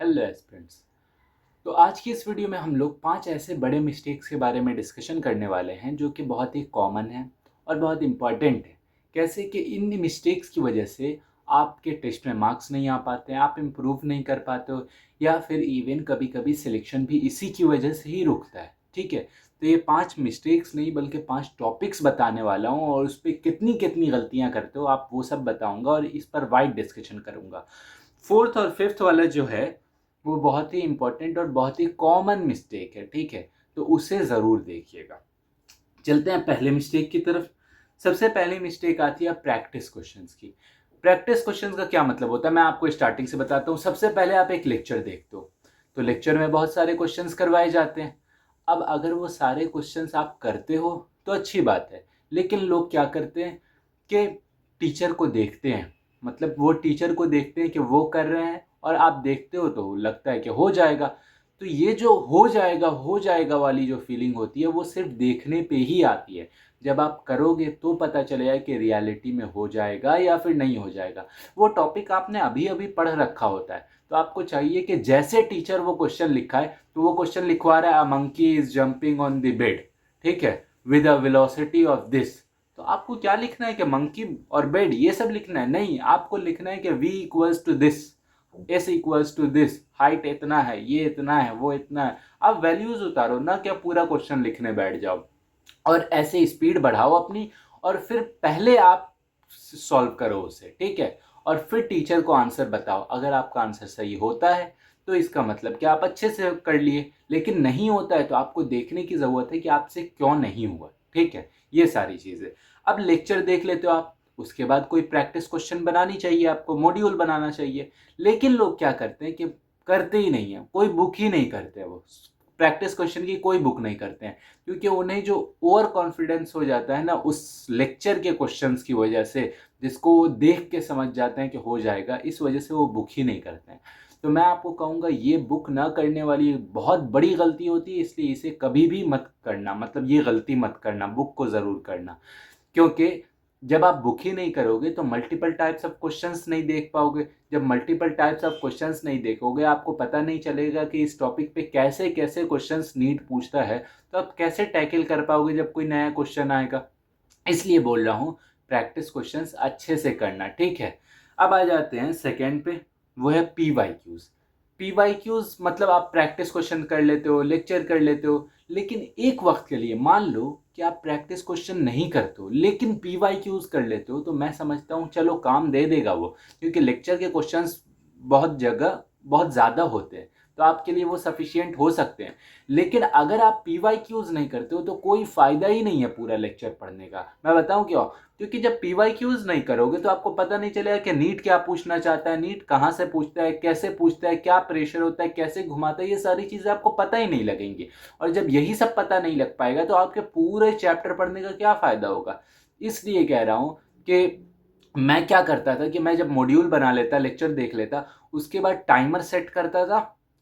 Hello aspirants. तो आज की इस वीडियो में हम लोग 5 ऐसे बड़े मिस्टेक्स के बारे में डिस्कशन करने वाले हैं जो कि बहुत ही कॉमन है और बहुत इम्पॉर्टेंट है। कैसे कि इन मिस्टेक्स की वजह से आपके टेस्ट में मार्क्स नहीं आ पाते हैं, आप इम्प्रूव नहीं कर पाते हो, या फिर इवन कभी-कभी सिलेक्शन भी इसी की वजह से ही रुकता है। ठीक है? तो ये 5 मिस्टेक्स नहीं बल्कि 5 टॉपिक्स बताने वाला हूँ और उस पे कितनी-कितनी गलतियाँ करते हो आप वो सब बताऊँगा और इस पर वाइड डिस्कशन करूँगा। 4th और 5th वाला जो है वो बहुत ही इम्पोर्टेंट और बहुत ही कॉमन मिस्टेक है, ठीक है? तो उसे ज़रूर देखिएगा। चलते हैं पहले मिस्टेक की तरफ। सबसे पहली मिस्टेक आती है प्रैक्टिस क्वेश्चंस की। प्रैक्टिस क्वेश्चंस का क्या मतलब होता है, मैं आपको स्टार्टिंग से बताता हूँ। सबसे पहले आप एक लेक्चर देखते हो, तो लेक्चर में बहुत सारे क्वेश्चंस करवाए जाते हैं। अब अगर वो सारे क्वेश्चंस आप करते हो तो अच्छी बात है, लेकिन लोग क्या करते हैं कि टीचर को देखते हैं, मतलब वो टीचर को देखते हैं कि वो कर रहे हैं और आप देखते हो तो लगता है कि हो जाएगा। तो ये जो हो जाएगा वाली जो फीलिंग होती है वो सिर्फ देखने पे ही आती है। जब आप करोगे तो पता चलेगा कि रियलिटी में हो जाएगा या फिर नहीं हो जाएगा। वो टॉपिक आपने अभी-अभी पढ़ रखा होता है, तो आपको चाहिए कि जैसे टीचर वो क्वेश्चन लिखा है, तो वो क्वेश्चन लिखवा रहा है a monkey is jumping on the bed, ठीक है? With a velocity of this. तो आपको क्या लिखना है कि मंकी और बेड ये सब लिखना है? नहीं, आपको लिखना है कि v equals to this, s equals to this, height इतना है, ये इतना है, वो इतना है। आप वैल्यूज उतारो ना, क्या पूरा क्वेश्चन लिखने बैठ जाओ। और ऐसे स्पीड बढ़ाओ अपनी, और फिर पहले आप सॉल्व करो उसे, ठीक है? और फिर टीचर को आंसर बताओ। अगर आपका आंसर सही होता है तो इसका मतलब कि आप अच्छे से कर लिए, लेकिन नहीं होता है तो आपको देखने की ज़रूरत है कि आपसे क्यों नहीं हुआ, ठीक है? ये सारी चीज़ें। अब लेक्चर देख लेते हो आप, उसके बाद कोई प्रैक्टिस क्वेश्चन बनानी चाहिए, आपको मॉड्यूल बनाना चाहिए। लेकिन लोग क्या करते हैं कि करते ही नहीं है, कोई बुक ही नहीं करते वो, प्रैक्टिस क्वेश्चन की कोई बुक नहीं करते हैं, क्योंकि उन्हें जो ओवर कॉन्फिडेंस हो जाता है ना उस लेक्चर के क्वेश्चंस की वजह से, जिसको वो देख के समझ जाते हैं कि हो जाएगा, इस वजह से वो बुक ही नहीं करते हैं। तो मैं आपको कहूँगा ये बुक ना करने वाली बहुत बड़ी गलती होती है, इसलिए इसे कभी भी मत करना, मतलब ये गलती मत करना, बुक को ज़रूर करना। क्योंकि जब आप बुक ही नहीं करोगे तो मल्टीपल टाइप्स ऑफ क्वेश्चंस नहीं देख पाओगे। जब मल्टीपल टाइप्स ऑफ क्वेश्चंस नहीं देखोगे, आपको पता नहीं चलेगा कि इस टॉपिक पे कैसे कैसे क्वेश्चंस नीट पूछता है, तो आप कैसे टैकल कर पाओगे जब कोई नया क्वेश्चन आएगा। इसलिए बोल रहा हूँ प्रैक्टिस क्वेश्चंस अच्छे से करना, ठीक है? अब आ जाते हैं सेकंड पे, वो है पीवाईक्यूज। पीवाईक्यूज मतलब आप प्रैक्टिस क्वेश्चन कर लेते हो, लेक्चर कर लेते हो, लेकिन एक वक्त के लिए मान लो कि आप प्रैक्टिस क्वेश्चन नहीं करते हो लेकिन पीवाईक्यूज कर लेते हो, तो मैं समझता हूँ चलो काम दे देगा वो, क्योंकि लेक्चर के क्वेश्चंस बहुत जगह बहुत ज़्यादा होते हैं, तो आपके लिए वो सफिशियंट हो सकते हैं। लेकिन अगर आप पीवाईक्यूज नहीं करते हो तो कोई फ़ायदा ही नहीं है पूरा लेक्चर पढ़ने का। मैं बताऊं क्यों? क्योंकि जब पीवाईक्यूज नहीं करोगे तो आपको पता नहीं चलेगा कि नीट क्या पूछना चाहता है, नीट कहाँ से पूछता है, कैसे पूछता है, क्या प्रेशर होता है, कैसे घुमाता है, ये सारी चीज़ें आपको पता ही नहीं लगेंगी। और जब यही सब पता नहीं लग पाएगा तो आपके पूरे चैप्टर पढ़ने का क्या फ़ायदा होगा? इसलिए कह रहा हूँ कि मैं क्या करता था कि मैं जब मॉड्यूल बना लेता, लेक्चर देख लेता, उसके बाद टाइमर सेट करता था,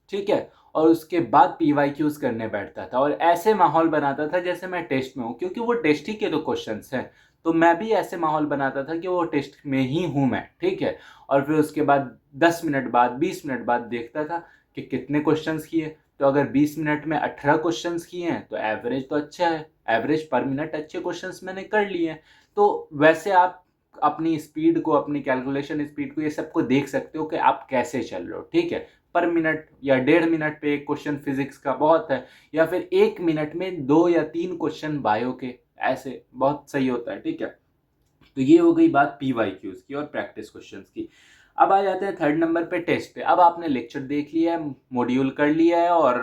ठीक है? और उसके बाद पीवाईक्यूज़ करने बैठता था और ऐसे माहौल बनाता था जैसे मैं टेस्ट में हूँ, क्योंकि वो टेस्ट ही के तो क्वेश्चंस हैं। तो मैं भी ऐसे माहौल बनाता था कि वो टेस्ट में ही हूँ मैं, ठीक है? और फिर उसके बाद 10 मिनट बाद, 20 मिनट बाद देखता था कि कितने क्वेश्चंस किए। तो अगर 20 मिनट में 18 क्वेश्चंस किए हैं तो एवरेज तो अच्छा है, एवरेज पर मिनट अच्छे क्वेश्चंस मैंने कर लिए हैं। तो वैसे आप अपनी स्पीड को, अपनी कैलकुलेशन स्पीड को, ये सबको देख सकते हो कि आप कैसे चल रहे हो, ठीक है? पर मिनट या 1.5 मिनट पे एक क्वेश्चन फिजिक्स का बहुत है, या फिर 1 मिनट में 2 या 3 क्वेश्चन बायो के, ऐसे बहुत सही होता है, ठीक है? तो ये हो गई बात पीवाईक्यूज की और प्रैक्टिस क्वेश्चंस की। अब आ जाते हैं थर्ड नंबर पे, टेस्ट पे। अब आपने लेक्चर देख लिया है, मॉड्यूल कर लिया है और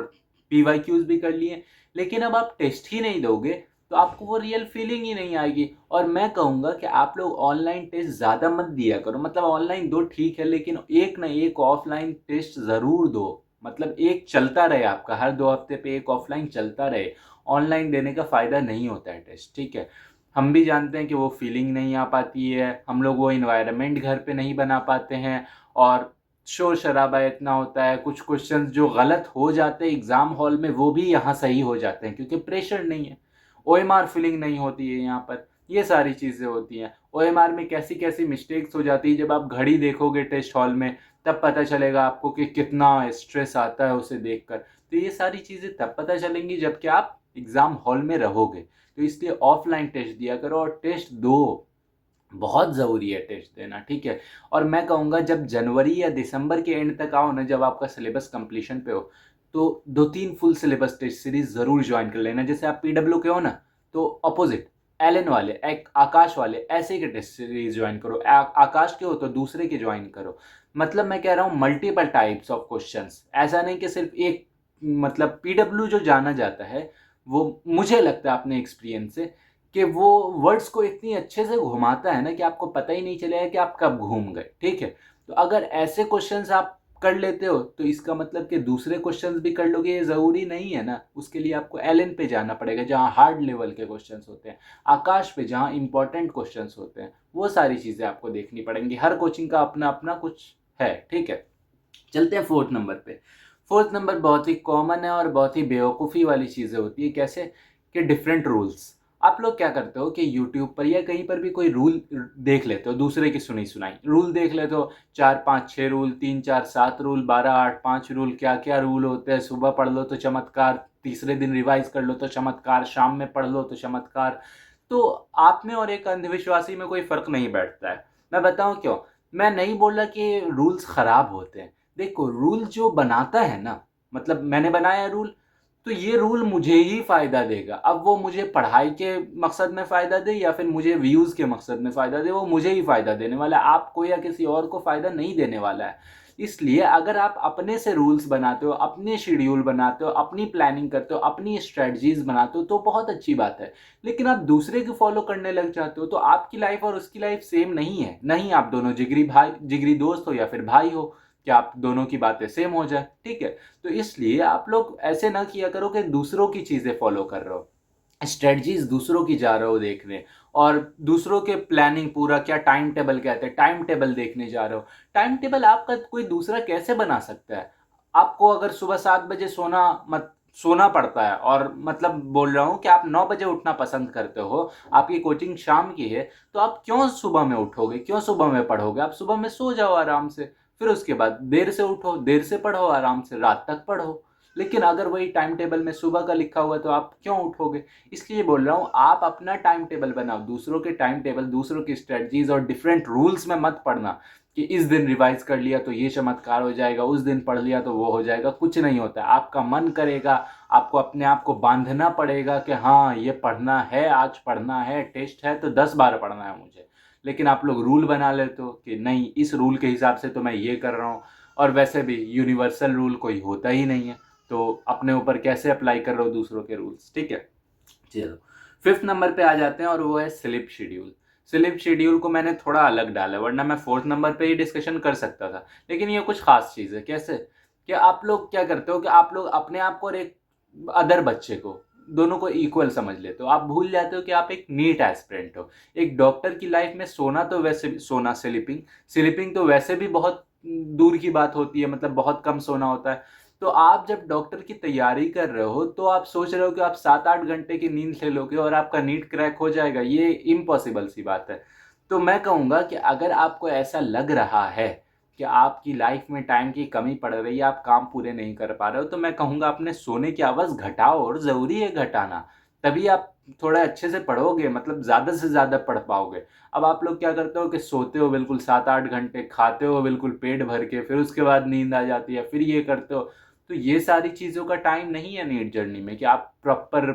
पीवाईक्यूज भी कर लिए, लेकिन अब आप टेस्ट ही नहीं दोगे तो आपको वो रियल फीलिंग ही नहीं आएगी। और मैं कहूँगा कि आप लोग ऑनलाइन टेस्ट ज़्यादा मत दिया करो, मतलब ऑनलाइन दो ठीक है, लेकिन एक ना एक ऑफलाइन टेस्ट ज़रूर दो। मतलब एक चलता रहे आपका, हर 2 हफ्ते पे एक ऑफलाइन चलता रहे। ऑनलाइन देने का फ़ायदा नहीं होता है टेस्ट, ठीक है? हम भी जानते हैं कि वो फीलिंग नहीं आ पाती है, हम लोग वो इन्वायरमेंट घर पे नहीं बना पाते हैं, और शोर शराबा इतना होता है, कुछ क्वेश्चंस जो गलत हो जाते हैं एग्ज़ाम हॉल में वो भी यहाँ सही हो जाते हैं, क्योंकि प्रेशर नहीं है, ओएमआर फीलिंग नहीं होती है यहाँ पर, ये सारी चीज़ें होती हैं। ओएमआर में कैसी कैसी मिस्टेक्स हो जाती है, जब आप घड़ी देखोगे टेस्ट हॉल में तब पता चलेगा आपको कि कितना स्ट्रेस आता है उसे देखकर। तो ये सारी चीज़ें तब पता चलेंगी जबकि आप एग्ज़ाम हॉल में रहोगे। तो इसलिए ऑफलाइन टेस्ट दिया करो और टेस्ट दो, बहुत ज़रूरी है टेस्ट देना, ठीक है। और मैं कहूँगा जब जनवरी या दिसंबर के एंड तक आओ ना, जब आपका सिलेबस कंप्लीशन पे हो, तो 2-3 फुल सिलेबस टेस्ट सीरीज ज़रूर ज्वाइन कर लेना। जैसे आप पीडब्ल्यू के हो ना, तो अपोजिट एलन वाले, एक आकाश वाले, ऐसे के टेस्ट सीरीज ज्वाइन करो। आकाश के हो तो दूसरे के ज्वाइन करो। मतलब मैं कह रहा हूँ मल्टीपल टाइप्स ऑफ क्वेश्चंस, ऐसा नहीं कि सिर्फ एक। मतलब पीडब्ल्यू जो जाना जाता है, वो मुझे लगता है अपने एक्सपीरियंस से कि वो वर्ड्स को इतनी अच्छे से घुमाता है ना कि आपको पता ही नहीं चलेगा कि आप कब घूम गए, ठीक है। तो अगर ऐसे क्वेश्चंस आप कर लेते हो तो इसका मतलब कि दूसरे क्वेश्चंस भी कर लोगे, ये ज़रूरी नहीं है ना। उसके लिए आपको एलन पे जाना पड़ेगा जहाँ हार्ड लेवल के क्वेश्चंस होते हैं, आकाश पे जहाँ इंपॉर्टेंट क्वेश्चंस होते हैं। वो सारी चीज़ें आपको देखनी पड़ेंगी। हर कोचिंग का अपना अपना कुछ है, ठीक है। चलते हैं फोर्थ नंबर पे। फोर्थ नंबर बहुत ही कॉमन है और बहुत ही बेवकूफ़ी वाली चीज़ें होती है। कैसे कि डिफरेंट रूल्स। आप लोग क्या करते हो कि यूट्यूब पर या कहीं पर भी कोई रूल देख लेते हो, दूसरे की सुनी सुनाई रूल देख लेते हो। 4-5-6 रूल, 3-4-7 रूल, 12-8-5 रूल, क्या क्या रूल होते हैं। सुबह पढ़ लो तो चमत्कार, तीसरे दिन रिवाइज कर लो तो चमत्कार, शाम में पढ़ लो तो चमत्कार। तो आप में और एक अंधविश्वासी में कोई फ़र्क नहीं बैठता है। मैं बताऊं क्यों। मैं नहीं बोल रहा कि रूल्स ख़राब होते हैं। देखो, रूल जो बनाता है ना, मतलब मैंने बनाया रूल, तो ये रूल मुझे ही फ़ायदा देगा। अब वो मुझे पढ़ाई के मकसद में फ़ायदा दे या फिर मुझे व्यूज़ के मकसद में फ़ायदा दे, वो मुझे ही फ़ायदा देने वाला है, आपको या किसी और को फ़ायदा नहीं देने वाला है। इसलिए अगर आप अपने से रूल्स बनाते हो, अपने शेड्यूल बनाते हो, अपनी प्लानिंग करते हो, अपनी स्ट्रेटजीज बनाते हो, तो बहुत अच्छी बात है। लेकिन आप दूसरे को फॉलो करने लग जाते हो तो आपकी लाइफ और उसकी लाइफ सेम नहीं है। नहीं आप दोनों जिगरी भाई, जिगरी दोस्त हो या फिर भाई हो, कि आप दोनों की बातें सेम हो जाए, ठीक है। तो इसलिए आप लोग ऐसे ना किया करो कि दूसरों की चीज़ें फॉलो कर रहे हो, स्ट्रेटजीज दूसरों की जा रहे हो देखने, और दूसरों के प्लानिंग पूरा क्या टाइम टेबल कहते हैं, टाइम टेबल देखने जा रहे हो। टाइम टेबल आपका कोई दूसरा कैसे बना सकता है। आपको अगर सुबह 7 बजे सोना पड़ता है, और मतलब बोल रहा हूँ कि आप 9 बजे उठना पसंद करते हो, आपकी कोचिंग शाम की है, तो आप क्यों सुबह में उठोगे, क्यों सुबह में पढ़ोगे। आप सुबह में सो जाओ आराम से, फिर उसके बाद देर से उठो, देर से पढ़ो, आराम से रात तक पढ़ो। लेकिन अगर वही टाइम टेबल में सुबह का लिखा हुआ है तो आप क्यों उठोगे। इसलिए बोल रहा हूँ आप अपना टाइम टेबल बनाओ, दूसरों के टाइम टेबल, दूसरों की स्ट्रेटजीज और डिफरेंट रूल्स में मत पढ़ना कि इस दिन रिवाइज कर लिया तो ये चमत्कार हो जाएगा, उस दिन पढ़ लिया तो वो हो जाएगा। कुछ नहीं होता है। आपका मन करेगा, आपको अपने आप को बांधना पड़ेगा कि हाँ ये पढ़ना है, आज पढ़ना है, टेस्ट है तो 10 बार पढ़ना है मुझे। लेकिन आप लोग रूल बना लेते हो कि नहीं इस रूल के हिसाब से तो मैं ये कर रहा हूँ, और वैसे भी यूनिवर्सल रूल कोई होता ही नहीं है, तो अपने ऊपर कैसे अप्लाई कर रहे हो दूसरों के रूल्स, ठीक है। चलो, फिफ्थ नंबर पे आ जाते हैं और वो है स्लिप शेड्यूल। स्लिप शेड्यूल को मैंने थोड़ा अलग डाला, वरना मैं फोर्थ नंबर पे ही डिस्कशन कर सकता था, लेकिन ये कुछ खास चीज़ है। कैसे कि आप लोग क्या करते हो कि आप लोग अपने आप को और एक अदर बच्चे को, दोनों को इक्वल समझ लेते हो। आप भूल जाते हो कि आप एक नीट एस्पिरेंट हो। एक डॉक्टर की लाइफ में सोना तो वैसे भी, सोना स्लीपिंग स्लीपिंग तो वैसे भी बहुत दूर की बात होती है, मतलब बहुत कम सोना होता है। तो आप जब डॉक्टर की तैयारी कर रहे हो तो आप सोच रहे हो कि आप 7-8 घंटे की नींद ले लोगे और आपका नीट क्रैक हो जाएगा, ये इम्पॉसिबल सी बात है। तो मैं कहूँगा कि अगर आपको ऐसा लग रहा है कि आपकी लाइफ में टाइम की कमी पड़ रही है, आप काम पूरे नहीं कर पा रहे हो, तो मैं कहूँगा अपने सोने की आवाज़ घटाओ, और ज़रूरी है घटाना। तभी आप थोड़ा अच्छे से पढ़ोगे, मतलब ज़्यादा से ज़्यादा पढ़ पाओगे। अब आप लोग क्या करते हो कि सोते हो बिल्कुल 7-8 घंटे, खाते हो बिल्कुल पेट भर के, फिर उसके बाद नींद आ जाती है, फिर ये करते हो। तो ये सारी चीज़ों का टाइम नहीं है नीट जर्नी में कि आप प्रॉपर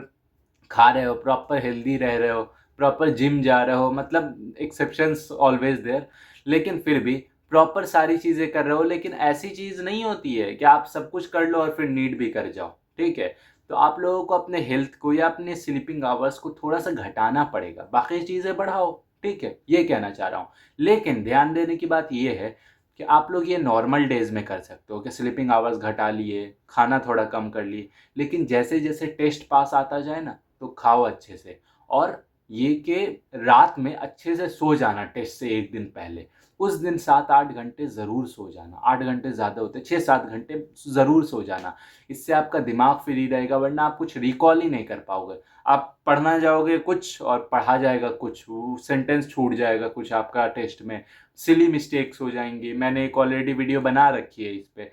खा रहे हो, प्रॉपर हेल्दी रह रहे हो, प्रॉपर जिम जा रहे हो, मतलब एक्सेप्शंस ऑलवेज देयर, लेकिन फिर भी प्रॉपर सारी चीज़ें कर रहे हो। लेकिन ऐसी चीज़ नहीं होती है कि आप सब कुछ कर लो और फिर नीट भी कर जाओ, ठीक है। तो आप लोगों को अपने हेल्थ को या अपने स्लीपिंग आवर्स को थोड़ा सा घटाना पड़ेगा, बाकी चीज़ें बढ़ाओ, ठीक है, ये कहना चाह रहा हूँ। लेकिन ध्यान देने की बात ये है कि आप लोग ये नॉर्मल डेज में कर सकते हो कि स्लीपिंग आवर्स घटा लिए, खाना थोड़ा कम कर लिए। लेकिन जैसे जैसे टेस्ट पास आता जाए ना, तो खाओ अच्छे से, और ये कि रात में अच्छे से सो जाना टेस्ट से एक दिन पहले। उस दिन 7-8 घंटे ज़रूर सो जाना। 8 घंटे ज़्यादा होते हैं, 6-7 घंटे ज़रूर सो जाना। इससे आपका दिमाग फ्री रहेगा, वरना आप कुछ रिकॉल ही नहीं कर पाओगे। आप पढ़ना जाओगे कुछ और पढ़ा जाएगा कुछ, वो सेंटेंस छूट जाएगा कुछ आपका टेस्ट में, सिली मिस्टेक्स हो जाएँगी। मैंने एक ऑलरेडी वीडियो बना रखी है इस पे।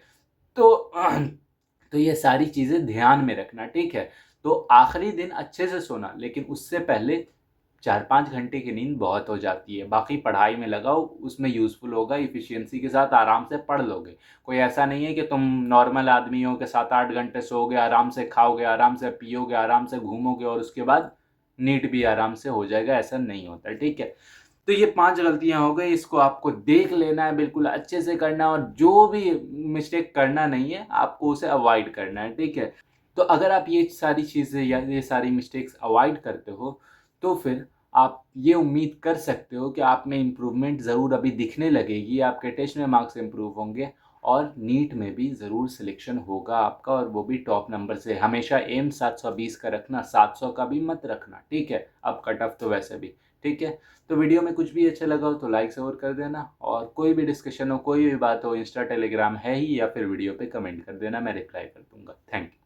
तो तो ये सारी चीज़ें ध्यान में रखना, ठीक है? तो आखिरी दिन अच्छे से सोना, लेकिन उससे पहले 4-5 घंटे की नींद बहुत हो जाती है। बाकी पढ़ाई में लगाओ, उसमें यूज़फुल होगा, एफिशिएंसी के साथ आराम से पढ़ लोगे। कोई ऐसा नहीं है कि तुम नॉर्मल आदमी हो कि 7-8 घंटे सोओगे, आराम से खाओगे, आराम से पियोगे, आराम से घूमोगे और उसके बाद नीट भी आराम से हो जाएगा, ऐसा नहीं होता, ठीक है? तो ये 5 गलतियाँ हो गई, इसको आपको देख लेना है, बिल्कुल अच्छे से करना है, और जो भी मिस्टेक करना नहीं है, आपको उसे अवॉइड करना है, ठीक है? तो अगर आप ये सारी चीज़ें या ये सारी मिस्टेक्स अवॉइड करते हो, तो फिर आप ये उम्मीद कर सकते हो कि आप में इम्प्रूवमेंट ज़रूर अभी दिखने लगेगी, आपके टेस्ट में मार्क्स इम्प्रूव होंगे और नीट में भी ज़रूर सिलेक्शन होगा आपका, और वो भी टॉप नंबर से। हमेशा एम 720 का रखना, 700 का भी मत रखना, ठीक है? अब कट ऑफ तो वैसे भी, ठीक है? तो वीडियो में कुछ भी अच्छा लगा हो तो लाइक ज़रूर कर देना, और कोई भी डिस्कशन हो, कोई भी बात हो, इंस्टा, टेलीग्राम है ही, या फिर वीडियो पे कमेंट कर देना, मैं रिप्लाई कर दूँगा। Thank you.